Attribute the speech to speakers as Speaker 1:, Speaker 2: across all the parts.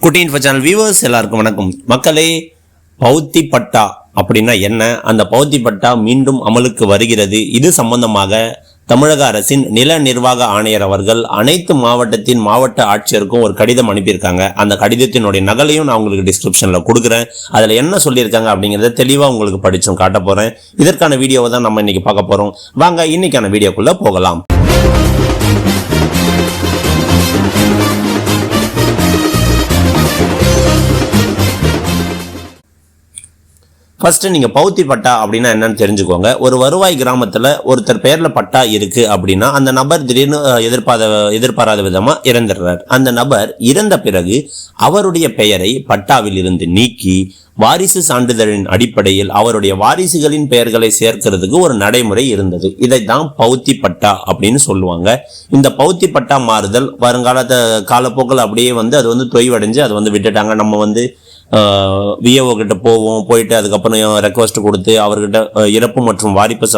Speaker 1: குட்டி info channel viewers எல்லாருக்கும் வணக்கம். மக்களே, பௌத்தி பட்டா அப்படின்னா என்ன? அந்த பௌத்தி பட்டா மீண்டும் அமலுக்கு வருகிறது. இது சம்பந்தமாக தமிழக அரசின் நில நிர்வாக ஆணையர் அவர்கள் அனைத்து மாவட்டத்தின் மாவட்ட ஆட்சியருக்கும் ஒரு கடிதம் அனுப்பியிருக்காங்க. அந்த கடிதத்தினுடைய நகலையும் நான் உங்களுக்கு டிஸ்கிரிப்ஷன்ல கொடுக்குறேன். அதுல என்ன சொல்லியிருக்காங்க அப்படிங்கறத தெளிவா உங்களுக்கு படிச்சும் காட்ட போறேன். இதற்கான வீடியோவை தான் நம்ம இன்னைக்கு பார்க்க போறோம். வாங்க இன்னைக்கான வீடியோக்குள்ள போகலாம். ஃபர்ஸ்ட் நீங்க பௌத்தி பட்டா அப்படின்னா என்னன்னு தெரிஞ்சுக்கோங்க. ஒரு வருவாய் கிராமத்துல ஒருத்தர் பெயர்ல பட்டா இருக்கு அப்படின்னா அந்த நபர் திடீர்னு எதிர்பாராத விதமா இறந்துடுறார். அந்த நபர் இறந்த பிறகு அவருடைய பெயரை பட்டாவில் இருந்து நீக்கி வாரிசு சான்றிதழின் அடிப்படையில் அவருடைய வாரிசுகளின் பெயர்களை சேர்க்கிறதுக்கு ஒரு நடைமுறை இருந்தது. இதைத்தான் பௌத்தி பட்டா அப்படின்னு சொல்லுவாங்க. இந்த பௌத்தி பட்டா மாறுதல் வருங்காலத்தை காலப்போக்கில் அப்படியே அது தொய்வடைஞ்சு அதை விட்டுட்டாங்க. நம்ம விஏஓ கிட்ட போயிட்டு அதுக்கப்புறம் ரெக்வஸ்ட் கொடுத்து அவர்கிட்ட இறப்பு மற்றும்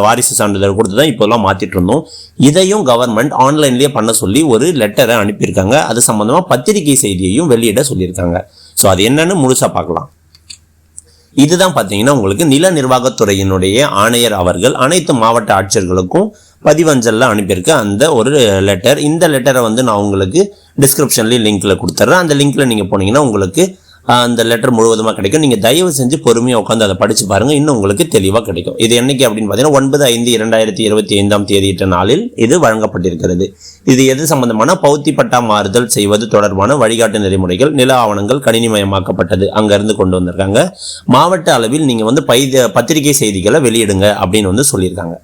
Speaker 1: வாரிசு சான்றிதழ் கொடுத்து தான் இப்போல்லாம் மாத்திட்டு இருந்தோம். இதையும் கவர்மெண்ட் ஆன்லைன்லயே பண்ண சொல்லி ஒரு லெட்டரை அனுப்பியிருக்காங்க. அது சம்பந்தமா பத்திரிகை செய்தியையும் வெளியிட சொல்லியிருக்காங்க. ஸோ அது என்னன்னு முழுசா பார்க்கலாம். இதுதான் பார்த்தீங்கன்னா உங்களுக்கு நில நிர்வாகத்துறையினுடைய ஆணையர் அவர்கள் அனைத்து மாவட்ட ஆட்சியர்களுக்கும் பதிவஞ்சல்ல அனுப்பியிருக்க அந்த ஒரு லெட்டர். இந்த லெட்டரை நான் உங்களுக்கு டிஸ்கிரிப்ஷன்லேயும் லிங்க்ல கொடுத்துட்றேன். அந்த லிங்க்ல நீங்க போனீங்கன்னா உங்களுக்கு அந்த லெட்டர் முழுவதுமாக கிடைக்கும். நீங்கள் தயவு செஞ்சு பொறுமையாக உட்காந்து அதை படித்து பாருங்கள். இன்னும் உங்களுக்கு தெளிவாக கிடைக்கும். இது என்னைக்கு அப்படின்னு பார்த்தீங்கன்னா 9/5/2025 நாளில் இது வழங்கப்பட்டிருக்கிறது. இது எது சம்பந்தமான பௌத்தி பட்டா மாறுதல் செய்வது தொடர்பான வழிகாட்டு நெறிமுறைகள், நில ஆவணங்கள் கணினிமயமாக்கப்பட்டது அங்கேருந்து கொண்டு வந்திருக்காங்க. மாவட்ட அளவில் நீங்கள் பத்திரிகை செய்திகளை வெளியிடுங்க அப்படின்னு சொல்லியிருக்காங்க.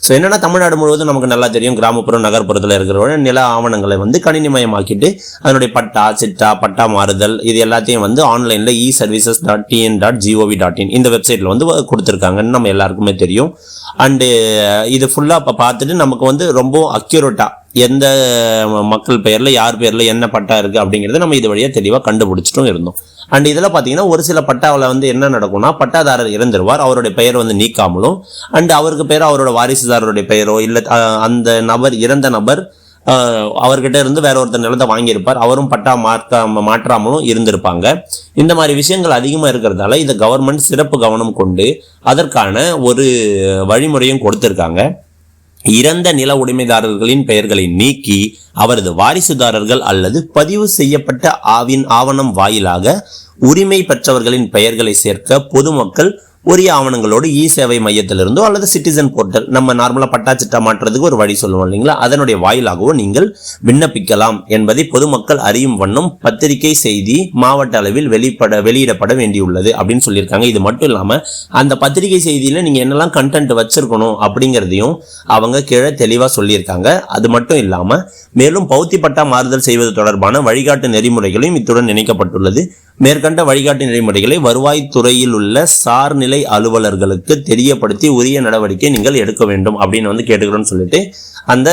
Speaker 1: ஸோ என்னன்னா, தமிழ்நாடு முழுவதும் நமக்கு நல்லா தெரியும், கிராமப்புறம் நகர்ப்புறத்தில் இருக்கிற நில ஆவணங்களை கணினிமயமாக்கிட்டு அதனுடைய பட்டா, சிட்டா, பட்டா மாறுதல் இது எல்லாத்தையும் ஆன்லைனில் eservices.tn.gov.in இந்த வெப்சைட்டில் கொடுத்துருக்காங்கன்னு நம்ம எல்லாருக்குமே தெரியும். அண்டு இது ஃபுல்லாக இப்போ பார்த்துட்டு நமக்கு ரொம்ப அக்யூரேட்டாக எந்த மக்கள் பெயரில் யார் பேரில் என்ன பட்டா இருக்குது அப்படிங்கிறத நம்ம இது வழியாக தெளிவாக கண்டுபிடிச்சிட்டும் இருந்தோம். அண்ட் இதில் பார்த்தீங்கன்னா ஒரு சில பட்டாவில் என்ன நடக்கும்னா, பட்டாதாரர் இறந்துருவார், அவருடைய பெயர் நீக்காமலும் அண்ட் அவருக்கு பேர் அவரோட வாரிசுதாரருடைய பெயரோ இல்லை அந்த நபர் இறந்த நபர் அவர்கிட்ட இருந்து வேற ஒருத்தர் நிலத்தை வாங்கியிருப்பார், அவரும் பட்டா மாற்றாமலும் இருந்திருப்பாங்க. இந்த மாதிரி விஷயங்கள் அதிகமாக இருக்கிறதால இந்த கவர்மெண்ட் சிறப்பு கவனம் கொண்டு அதற்கான ஒரு வழிமுறையும் கொடுத்திருக்காங்க. இறந்த நில உடைமைதாரர்களின் பெயர்களை நீக்கி அவரது வாரிசுதாரர்கள் அல்லது பதிவு செய்யப்பட்ட ஆவணம் வாயிலாக உரிமை பெற்றவர்களின் பெயர்களை சேர்க்க பொதுமக்கள் உரிய ஆவணங்களோடு சேவை மையத்திலிருந்தோ அல்லது சிட்டிசன் போர்ட்டல், நம்ம நார்மலா பட்டா சிட்டா மாற்றுறதுக்கு ஒரு வழி சொல்லுவோம் இல்லைங்களா, அதனுடைய வாயிலாகவோ நீங்கள் விண்ணப்பிக்கலாம் என்பதை பொதுமக்கள் அறியும் வண்ணம் பத்திரிகை செய்தி மாவட்ட அளவில் வெளியிடப்பட வேண்டியுள்ளது அப்படின்னு சொல்லியிருக்காங்க. இது மட்டும் இல்லாம அந்த பத்திரிகை செய்தியில நீங்க என்னெல்லாம் கண்டென்ட் வச்சிருக்கணும் அப்படிங்கிறதையும் அவங்க கீழே தெளிவா சொல்லியிருக்காங்க. அது மட்டும் இல்லாம மேலும் பௌத்தி பட்டா மாறுதல் செய்வது தொடர்பான வழிகாட்டு நெறிமுறைகளையும் இத்துடன் இணைக்கப்பட்டுள்ளது. மேற்கண்ட வழிகாட்டு நெறிமுறைகளை வருவாய்த்துறையில் உள்ள சார்நிலை அலுவலர்களுக்கு தெரியப்படுத்தி உரிய நடவடிக்கை நீங்கள் எடுக்க வேண்டும் அப்படின்னு கேட்டுக்கிறோம்னு சொல்லிட்டு அந்த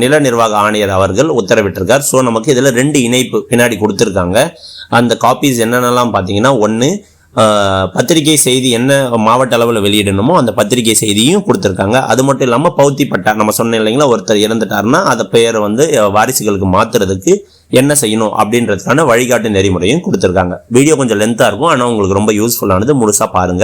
Speaker 1: நில நிர்வாக ஆணையர் அவர்கள் உத்தரவிட்டிருக்கார். ஸோ நமக்கு இதுல 2 இணைப்பு பின்னாடி கொடுத்திருக்காங்க. அந்த காப்பீஸ் என்னென்னலாம் பார்த்தீங்கன்னா, 1 பத்திரிகை செய்தி என்ன மாவட்ட அளவில் வெளியிடணுமோ அந்த பத்திரிகை செய்தியும் கொடுத்துருக்காங்க. அது மட்டும் இல்லாமல் பௌத்தி பட்டா நம்ம சொன்னோம் இல்லைங்களா, ஒருத்தர் இறந்துட்டாருன்னா அதை பெயரை வாரிசுகளுக்கு மாத்துறதுக்கு என்ன செய்யணும் அப்படின்றதுக்கான வழிகாட்டு நெறிமுறையும் கொடுத்துருக்காங்க. வீடியோ கொஞ்சம் லென்த்தாக இருக்கும், ஆனால் உங்களுக்கு ரொம்ப யூஸ்ஃபுல்லானது, முழுசா பாருங்க.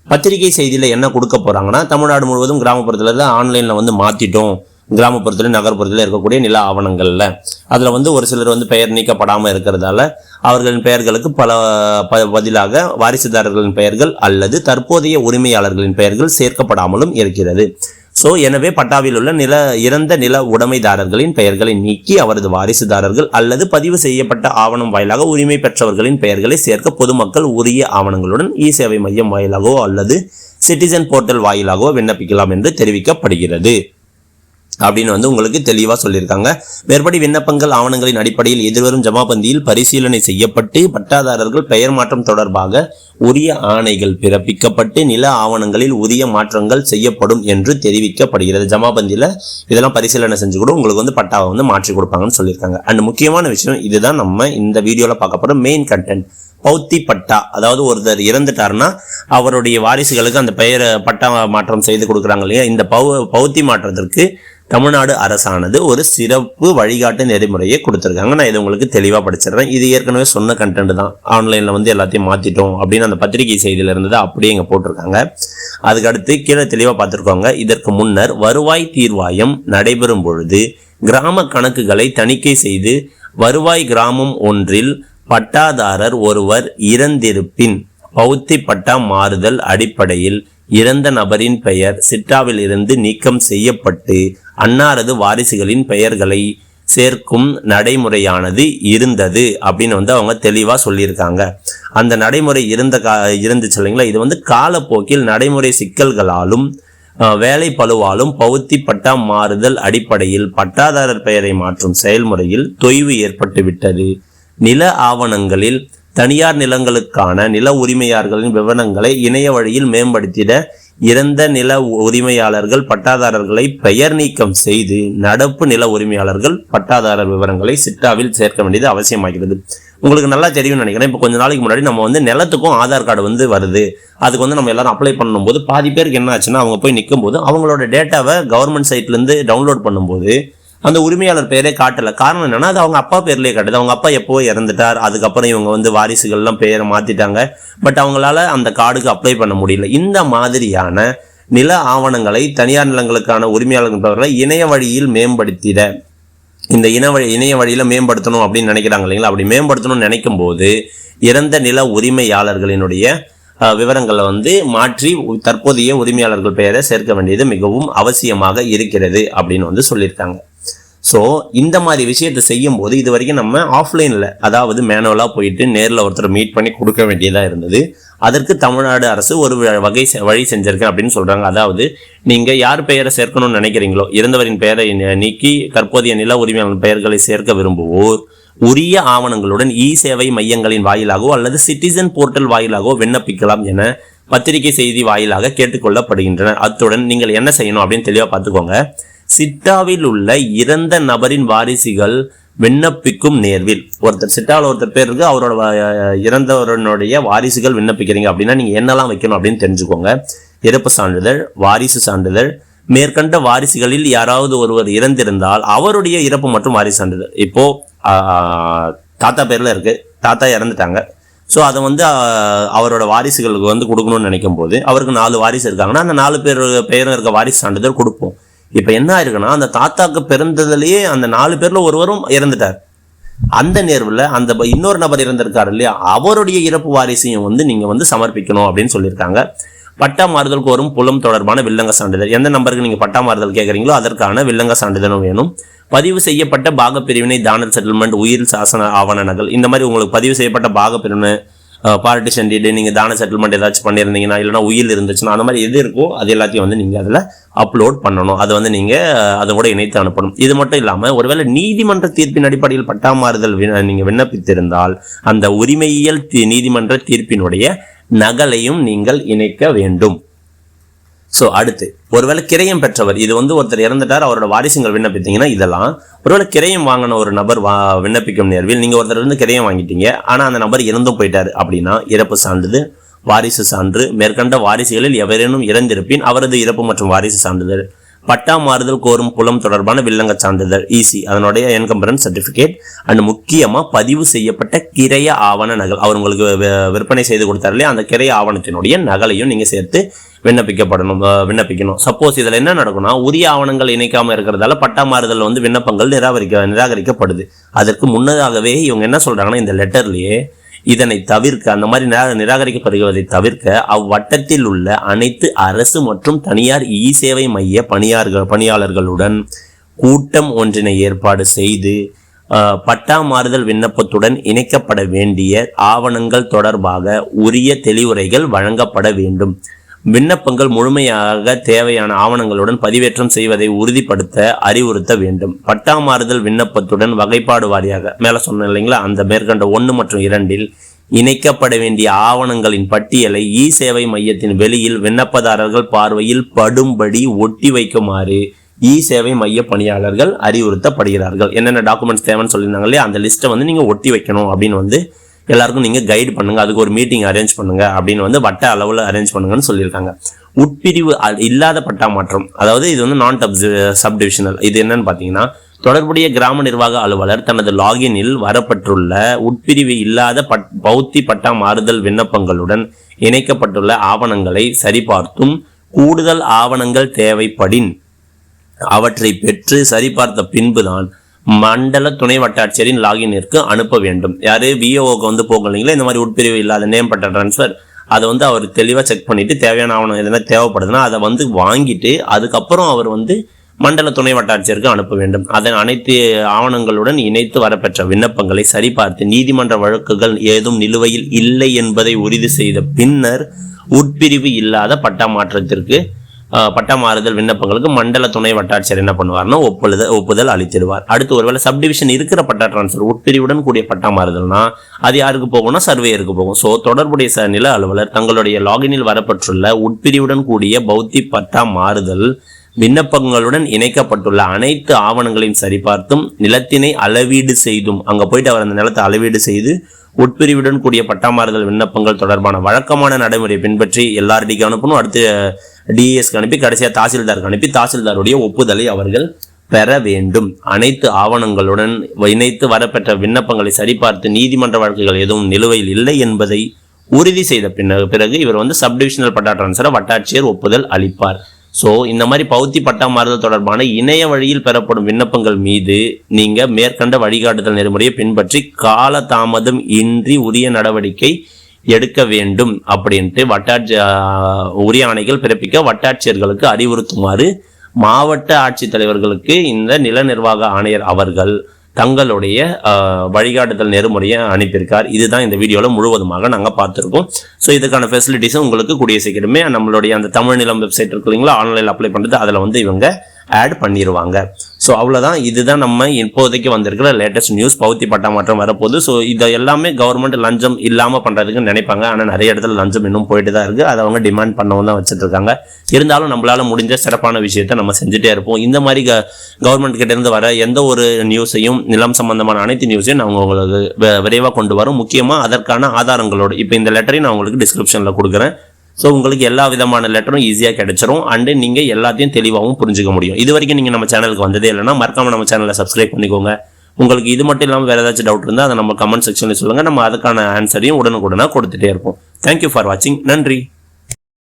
Speaker 1: பத்திரிகை செய்தியில் என்ன கொடுக்க போறாங்கன்னா, தமிழ்நாடு முழுவதும் கிராமப்புறத்துல ஆன்லைன்ல மாத்திட்டோம், கிராமப்புறத்துல நகர்ப்புறத்துல இருக்கக்கூடிய நில ஆவணங்கள்ல அதுல ஒரு சிலர் பெயர் நீக்கப்படாம இருக்கிறதால அவர்களின் பெயர்களுக்கு பதிலாக வாரிசுதாரர்களின் பெயர்கள் அல்லது தற்போதைய உரிமையாளர்களின் பெயர்கள் சேர்க்கப்படாமலும் இருக்கிறது. சோ எனவே பட்டாவில் உள்ள இறந்த நில உடைமைதாரர்களின் பெயர்களை நீக்கி அவரது வாரிசுதாரர்கள் அல்லது பதிவு செய்யப்பட்ட ஆவணம் வாயிலாக உரிமை பெற்றவர்களின் பெயர்களை சேர்க்க பொதுமக்கள் உரிய ஆவணங்களுடன் சேவை மையம் வாயிலாகவோ அல்லது சிட்டிசன் போர்ட்டல் வாயிலாகவோ விண்ணப்பிக்கலாம் என்று தெரிவிக்கப்படுகிறது அப்படின்னு உங்களுக்கு தெளிவா சொல்லியிருக்காங்க. மேற்படி விண்ணப்பங்கள் ஆவணங்களின் அடிப்படையில் எதிர்வரும் ஜமாபந்தியில் பரிசீலனை செய்யப்பட்டு பட்டாதாரர்கள் பெயர் மாற்றம் தொடர்பாக உரிய ஆணைகள் பிறப்பிக்கப்பட்டு நில ஆவணங்களில் உரிய மாற்றங்கள் செய்யப்படும் என்று தெரிவிக்கப்படுகிறது. ஜமாபந்தியில இதெல்லாம் பரிசீலனை செஞ்சு கூட உங்களுக்கு பட்டாவை மாற்றி கொடுப்பாங்கன்னு சொல்லியிருக்காங்க. அண்ட் முக்கியமான விஷயம் இதுதான் நம்ம இந்த வீடியோல பார்க்க போற மெயின் கண்டென்ட். பௌத்தி பட்டா, அதாவது ஒருத்தர் இறந்துட்டாருன்னா அவருடைய வாரிசுகளுக்கு அந்த பெயரை பட்டா மாற்றம் செய்து கொடுக்குறாங்க இல்லையா, இந்த பௌத்தி மாற்றத்திற்கு தமிழ்நாடு அரசானது ஒரு சிறப்பு வழிகாட்டு நெறிமுறையை கொடுத்துருக்காங்க. நான் இது உங்களுக்கு தெளிவாக படிச்சிடுறேன். இது ஏற்கனவே சொன்ன கண்டென்ட் தான். ஆன்லைனில் வந்து எல்லாத்தையும் மாற்றிட்டோம் அப்படின்னு அந்த பத்திரிகை செய்தியில் இருந்தது அப்படியே இங்கே போட்டிருக்காங்க. அதுக்கடுத்து கீழே தெளிவாக பார்த்துருக்கோங்க. இதற்கு முன்னர் வருவாய் தீர்வாயம் நடைபெறும் பொழுது கிராம கணக்குகளை தணிக்கை செய்து வருவாய் கிராமம் ஒன்றில் பட்டாதாரர் ஒருவர் இறந்திருப்பின் பௌத்தி பட்டா மாறுதல் அடிப்படையில் இறந்த நபரின் பெயர் சிட்டாவில் இருந்து நீக்கம் செய்யப்பட்டு அன்னாரது வாரிசுகளின் பெயர்களை சேர்க்கும் நடைமுறையானது இருந்தது அப்படின்னு வந்து அவங்க தெளிவா சொல்லியிருக்காங்க. அந்த நடைமுறை இருந்துச்சு இல்லைங்களா. இது வந்து காலப்போக்கில் நடைமுறை சிக்கல்களாலும் வேலை பளுவாலும் பௌத்தி பட்டா மாறுதல் அடிப்படையில் பட்டாதாரர் பெயரை மாற்றும் செயல்முறையில் தொய்வு ஏற்பட்டு விட்டது. நில ஆவணங்களில் தனியார் நிலங்களுக்கான நில உரிமையாளர்களின் விவரங்களை இணைய வழியில் மேம்படுத்திட இறந்த நில உரிமையாளர்கள் பட்டாதாரர்களை பெயர் நீக்கம் செய்து நடப்பு நில உரிமையாளர்கள் பட்டாதாரர் விவரங்களை சிட்டாவில் சேர்க்க வேண்டியது அவசியமாகிறது. உங்களுக்கு நல்லா தெரியும்னு நினைக்கிறேன். இப்போ கொஞ்ச நாளைக்கு முன்னாடி நம்ம வந்து நிலத்துக்கும் ஆதார் கார்டு வந்து வருது. அதுக்கு வந்து நம்ம எல்லாரும் அப்ளை பண்ணும்போது பாதி பேருக்கு என்ன ஆச்சுன்னா, அவங்க போய் நிற்கும் போது அவங்களோட டேட்டாவை கவர்மெண்ட் சைட்லேருந்து டவுன்லோட் பண்ணும்போது அந்த உரிமையாளர் பேரே காட்டல. காரணம் என்னன்னா, அது அவங்க அப்பா பேர்லேயே காட்டுது. அவங்க அப்பா எப்போ இறந்துட்டார், அதுக்கப்புறம் இவங்க வந்து வாரிசுகள்லாம் பேரை மாத்திட்டாங்க. பட் அவங்களால அந்த கார்டுக்கு அப்ளை பண்ண முடியல. இந்த மாதிரியான நில ஆவணங்களை தனியார் நிலங்களுக்கான உரிமையாளர்கள் பெயர்களை இணைய வழியில் மேம்படுத்திட, இந்த இணைய வழியில மேம்படுத்தணும் அப்படின்னு நினைக்கிறாங்க இல்லைங்களா. அப்படி மேம்படுத்தணும்னு நினைக்கும் போது இறந்த நில உரிமையாளர்களினுடைய விவரங்களை வந்து மாற்றி தற்போதைய உரிமையாளர்கள் பெயரை சேர்க்க வேண்டியது மிகவும் அவசியமாக இருக்கிறது அப்படின்னு வந்து சொல்லியிருக்காங்க. ஸோ இந்த மாதிரி விஷயத்தை செய்யும் போது இது வரைக்கும் நம்ம ஆஃப்லைனில், அதாவது மேனுவலாக போயிட்டு நேரில் ஒருத்தர் மீட் பண்ணி கொடுக்க வேண்டியதாக இருந்தது. அதற்கு தமிழ்நாடு அரசு ஒரு வழி செஞ்சிருக்கேன் அப்படின்னு சொல்கிறாங்க. அதாவது நீங்கள் யார் பெயரை சேர்க்கணும்னு நினைக்கிறீங்களோ, இறந்தவரின் பெயரை நீக்கி தற்போதைய நில உரிமையாளர் பெயர்களை சேர்க்க விரும்புவோர் உரிய ஆவணங்களுடன் சேவை மையங்களின் வாயிலாகவோ அல்லது சிட்டிசன் போர்ட்டல் வாயிலாகவோ விண்ணப்பிக்கலாம் என பத்திரிகை செய்தி வாயிலாக கேட்டுக்கொள்ளப்படுகின்றனர். அத்துடன் நீங்கள் என்ன செய்யணும் அப்படின்னு தெளிவாக பார்த்துக்கோங்க. சிட்டாவில் உள்ள இறந்த நபரின் வாரிசுகள் விண்ணப்பிக்கும் நேர்வில், ஒருத்தர் சிட்டாவில் ஒருத்தர் பேர் இருக்கு, அவரோட இறந்தவரனுடைய வாரிசுகள் விண்ணப்பிக்கிறீங்க அப்படின்னா நீங்க என்னெல்லாம் வைக்கணும் அப்படின்னு தெரிஞ்சுக்கோங்க. இறப்பு சான்றிதழ், வாரிசு சான்றிதழ், மேற்கண்ட வாரிசுகளில் யாராவது ஒருவர் இறந்திருந்தால் அவருடைய இறப்பு மற்றும் வாரிசு சான்றிதழ். இப்போ தாத்தா பேர்ல இருக்கு, தாத்தா இறந்துட்டாங்க. ஸோ அதை வந்து அவரோட வாரிசுகளுக்கு வந்து கொடுக்கணும்னு நினைக்கும் போது அவருக்கு 4 வாரிசு இருக்காங்கன்னா அந்த 4 பேரும் இருக்க வாரிசு சான்றிதழ் கொடுப்போம். இப்போ என்ன ஆயிருக்குன்னா, அந்த தாத்தாக்கு பிறந்ததுலேயே அந்த 4 பேர்ல ஒருவரும் இறந்துட்டார். அந்த நேர்வில் அந்த இன்னொரு நபர் இறந்திருக்காரு இல்லையா, அவருடைய இறப்பு வாரிசையும் வந்து நீங்க வந்து சமர்ப்பிக்கணும் அப்படின்னு சொல்லியிருக்காங்க. பட்டா மாறுதல் கோரும் புலம் தொடர்பான வில்லங்க சான்றிதழ், எந்த நம்பருக்கு நீங்க பட்டா மாறுதல் கேட்குறீங்களோ அதற்கான வில்லங்க சான்றிதழும் வேணும். பதிவு செய்யப்பட்ட பாக பிரிவினை தான செட்டில்மெண்ட் உயிர் சாசன ஆவண நகல், இந்த மாதிரி உங்களுக்கு பதிவு செய்யப்பட்ட பாக பிரிவினை பார்ட்டிஷன் டீடு, நீங்கள் தான செட்டில்மெண்ட் ஏதாச்சும் பண்ணியிருந்தீங்கன்னா இல்லைனா உயில் இருந்துச்சுன்னா அந்த மாதிரி எது இருக்கோ அது எல்லாத்தையும் வந்து நீங்கள் அதில் அப்லோட் பண்ணணும். அதை வந்து நீங்கள் அதை கூட இணைத்து அனுப்பணும். இது மட்டும் இல்லாமல் ஒருவேளை நீதிமன்ற தீர்ப்பின் அடிப்படையில் பட்டா மாறுதல் நீங்கள் விண்ணப்பித்திருந்தால் அந்த உரிமையியல் நீதிமன்ற தீர்ப்பினுடைய நகலையும் நீங்கள் இணைக்க வேண்டும். ஸோ அடுத்து, ஒருவேளை கிரயம் பெற்றவர், இது வந்து ஒருத்தர் இறந்துட்டார், அவரோட வாரிசுங்கள் விண்ணப்பித்தீங்கன்னா இதெல்லாம். ஒருவேளை கிரயம் வாங்கின ஒரு நபர் விண்ணப்பிக்கும் நேர்வில் நீங்கள் ஒருத்தர் இருந்து கிரயம் வாங்கிட்டீங்க, ஆனால் அந்த நபர் இறந்தும் போயிட்டாரு அப்படின்னா இறப்பு சான்றிதழ், வாரிசு சான்று, மேற்கண்ட வாரிசுகளில் எவரேனும் இறந்திருப்பின் அவரது இறப்பு மற்றும் வாரிசு சான்றிதழ், பட்டா மாறுதல் கோரும் புலம் தொடர்பான வில்லங்க சான்றிதழ் ஈசி, அதனுடைய என்கம்பரன்ஸ் சர்டிபிகேட், அண்ட் முக்கியமா பதிவு செய்யப்பட்ட கிரைய ஆவண நகல், அவர் உங்களுக்கு விற்பனை செய்து கொடுத்தாரு இல்லையா, அந்த கிரைய ஆவணத்தினுடைய நகலையும் நீங்க சேர்த்து விண்ணப்பிக்கணும். சப்போஸ் இதுல என்ன நடக்கும்னா, உரிய ஆவணங்கள் இணைக்காம இருக்கிறதால பட்டா மாறுதல் வந்து விண்ணப்பங்கள் நிராகரிக்கப்படுது. அதற்கு முன்னதாகவே இவங்க என்ன சொல்றாங்கன்னா, இந்த லெட்டர்லயே இதனை தவிர்க்க, அந்த மாதிரி நிராகரிக்கப்படுவதை தவிர்க்க அவ்வட்டத்தில் உள்ள அனைத்து அரசு மற்றும் தனியார் சேவை மைய பணியாளர்களுடன் கூட்டம் ஒன்றினை ஏற்பாடு செய்து பட்டா மாறுதல் விண்ணப்பத்துடன் இணைக்கப்பட வேண்டிய ஆவணங்கள் தொடர்பாக உரிய தெளிவுரைகள் வழங்கப்பட வேண்டும். விண்ணப்பங்கள் முழுமையாக தேவையான ஆவணங்களுடன் பதிவேற்றம் செய்வதை உறுதிப்படுத்த அறிவுறுத்த வேண்டும். பட்டா மாறுதல் விண்ணப்பத்துடன் வகைப்பாடு வாரியாக மேல சொன்ன இல்லைங்களா, அந்த மேற்கண்ட 1 மற்றும் 2 இணைக்கப்பட வேண்டிய ஆவணங்களின் பட்டியலை சேவை மையத்தின் வெளியில் விண்ணப்பதாரர்கள் பார்வையில் படும்படி ஒட்டி வைக்குமாறு சேவை மைய பணியாளர்கள் அறிவுறுத்தப்படுகிறார்கள். என்னென்ன டாக்குமெண்ட்ஸ் தேவைன்னு சொல்லியிருந்தாங்க இல்லையா, அந்த லிஸ்ட்டை வந்து நீங்க ஒட்டி வைக்கணும் அப்படின்னு வந்து எல்லாருக்கும் நீங்கள் கைடு பண்ணுங்க. அதுக்கு ஒரு மீட்டிங் அரேஞ்ச் பண்ணுங்க அப்படின்னு வந்து வட்ட அளவில் அரேஞ்ச் பண்ணுங்கன்னு சொல்லியிருக்காங்க. உட்பிரிவு இல்லாத பட்டா மாற்றம், அதாவது இது வந்து நான் சப்டிவிஷனல். இது என்னன்னு பார்த்தீங்கன்னா, தொடர்புடைய கிராம நிர்வாக அலுவலர் தனது லாகினில் வரப்பட்டுள்ள உட்பிரிவு இல்லாத பௌத்தி பட்டா மாறுதல் விண்ணப்பங்களுடன் இணைக்கப்பட்டுள்ள ஆவணங்களை சரிபார்த்தும் கூடுதல் ஆவணங்கள் தேவைப்படின் அவற்றை பெற்று சரிபார்த்த பின்புதான் மண்டல துணை வட்டாட்சியரின் லாகினிற்கு அனுப்ப வேண்டும். யாரு விஓக்கு வந்து போக இல்லைங்களா, இந்த மாதிரி உட்பிரிவு இல்லாத நேம் பட்டா டிரான்ஸ்ஃபர், அதை வந்து அவர் தெளிவாக செக் பண்ணிட்டு தேவையான ஆவணம் எதுனா தேவைப்படுதுன்னா அதை வந்து வாங்கிட்டு அதுக்கப்புறம் அவர் வந்து மண்டல துணை வட்டாட்சியருக்கு அனுப்ப வேண்டும். அதன் அனைத்து ஆவணங்களுடன் இணைத்து வரப்பெற்ற விண்ணப்பங்களை சரிபார்த்து நீதிமன்ற வழக்குகள் ஏதும் நிலுவையில் இல்லை என்பதை உறுதி செய்த பின்னர் உட்பிரிவு இல்லாத பட்டா மாற்றத்திற்கு பட்டா மாறுதல் விண்ணப்பங்களுக்கு மண்டல துணை வட்டாட்சியர் என்ன பண்ணுவார்னா ஒப்புதல் அளித்திடுவார். அடுத்து ஒருவேளை சப்டிவிஷன் இருக்கிற பட்டா டிரான்ஸ்ஃபர் உட்பிரிவுடன் கூடிய பட்டா மாறுதல்னா அது யாருக்கு போகும்னா சர்வேயருக்கு போகும். ஸோ தொடர்புடைய நில அலுவலர் தங்களுடைய லாகினில் வரப்பட்டுள்ள உட்பிரிவுடன் கூடிய பௌத்தி பட்டா மாறுதல் விண்ணப்பங்களுடன் இணைக்கப்பட்டுள்ள அனைத்து ஆவணங்களையும் சரிபார்த்தும் நிலத்தினை அளவீடு செய்தும், அங்க போயிட்டு அவர் அந்த நிலத்தை அளவீடு செய்து உட்பிரிவுடன் கூடிய பட்டா மாறுதல் விண்ணப்பங்கள் தொடர்பான வழக்கமான நடைமுறையை பின்பற்றி எல்லார்டிக்கு அனுப்பணும். அடுத்து டிஎஸ்க்கு அனுப்பி கடைசியாக தாசில்தாருக்கு அனுப்பி தாசில்தாருடைய ஒப்புதலை அவர்கள் பெற வேண்டும். அனைத்து ஆவணங்களுடன் இணைத்து வரப்பெற்ற விண்ணப்பங்களை சரிபார்த்து நீதிமன்ற வழக்குகள் எதுவும் நிலுவையில் இல்லை என்பதை உறுதி செய்த பிறகு இவர் வந்து சப்டிவிஷனல் பட்டா டிரான்ஸ்ஃபரை வட்டாட்சியர் ஒப்புதல் அளிப்பார். ஸோ இந்த மாதிரி பௌத்தி பட்டா மாறுதல் தொடர்பான இணைய வழியில் பெறப்படும் விண்ணப்பங்கள் மீது நீங்க மேற்கண்ட வழிகாட்டுதல் நெறிமுறையை பின்பற்றி கால தாமதம் இன்றி உரிய நடவடிக்கை எடுக்க வேண்டும் அப்படின்ட்டு உரிய ஆணைகள் பிறப்பிக்க வட்டாட்சியர்களுக்கு அறிவுறுத்துமாறு மாவட்ட ஆட்சித்தலைவர்களுக்கு இந்த நில நிர்வாக ஆணையர் அவர்கள் தங்களுடைய வழிகாட்டுதல் நெறிமுறையை அனுப்பியிருக்கார். இதுதான் இந்த வீடியோவில் முழுவதுமாக நாங்கள் பார்த்துருக்கோம். ஸோ இதுக்கான ஃபெசிலிட்டிஸும் உங்களுக்கு கூடிய சீக்கிரமே நம்மளுடைய அந்த தமிழ் நிலம் வெப்சைட் இருக்கு இல்லைங்களா, ஆன்லைனில் அப்ளை பண்ணுறது, அதில் வந்து இவங்க ஆட் பண்ணிடுவாங்க. ஸோ அவ்வளோதான். இதுதான் நம்ம இப்போதைக்கு வந்திருக்கிற லேட்டஸ்ட் நியூஸ். பௌத்தி பட்டா மாற்றம் வரப்போகுது. ஸோ இதை எல்லாமே கவர்மெண்ட் லஞ்சம் இல்லாமல் பண்ணுறதுக்கு நினைப்பாங்க. ஆனால் நிறைய இடத்துல லஞ்சம் இன்னும் போயிட்டு தான் இருக்குது. அதை அவங்க டிமாண்ட் பண்ணவும் தான் வச்சுட்டு இருக்காங்க. இருந்தாலும் நம்மளால முடிஞ்ச சிறப்பான விஷயத்தை நம்ம செஞ்சுட்டே இருப்போம். இந்த மாதிரி கவர்மெண்ட் கிட்ட இருந்து வர எந்த ஒரு நியூஸையும், நிலம் சம்பந்தமான அனைத்து நியூஸையும் நான் உங்களுக்கு விரைவாக கொண்டு வரோம். முக்கியமாக அதற்கான ஆதாரங்களோடு இப்போ இந்த லெட்டரையும் நான் உங்களுக்கு டிஸ்கிரிப்ஷனில் கொடுக்குறேன். ஸோ உங்களுக்கு எல்லா விதமான லெட்டரும் ஈஸியாக கிடைச்சிரும். அண்டு நீங்கள் எல்லாத்தையும் தெளிவாகவும் புரிஞ்சுக்க முடியும். இது வரைக்கும் நீங்கள் நம்ம சேனலுக்கு வந்ததே இல்லைன்னா மறக்காம நம்ம சேனலை சப்ஸ்கிரைப் பண்ணிக்கோங்க. உங்களுக்கு இது மட்டும் இல்லாமல் வேறு ஏதாச்சும் டவுட் இருந்தால் அதை நம்ம கமெண்ட் செக்ஷனில் சொல்லுங்கள். நம்ம அதுக்கான ஆன்சரையும் உடனுக்குடனாக கொடுத்துட்டே இருப்போம். தேங்க்யூ ஃபார் வாட்சிங். நன்றி.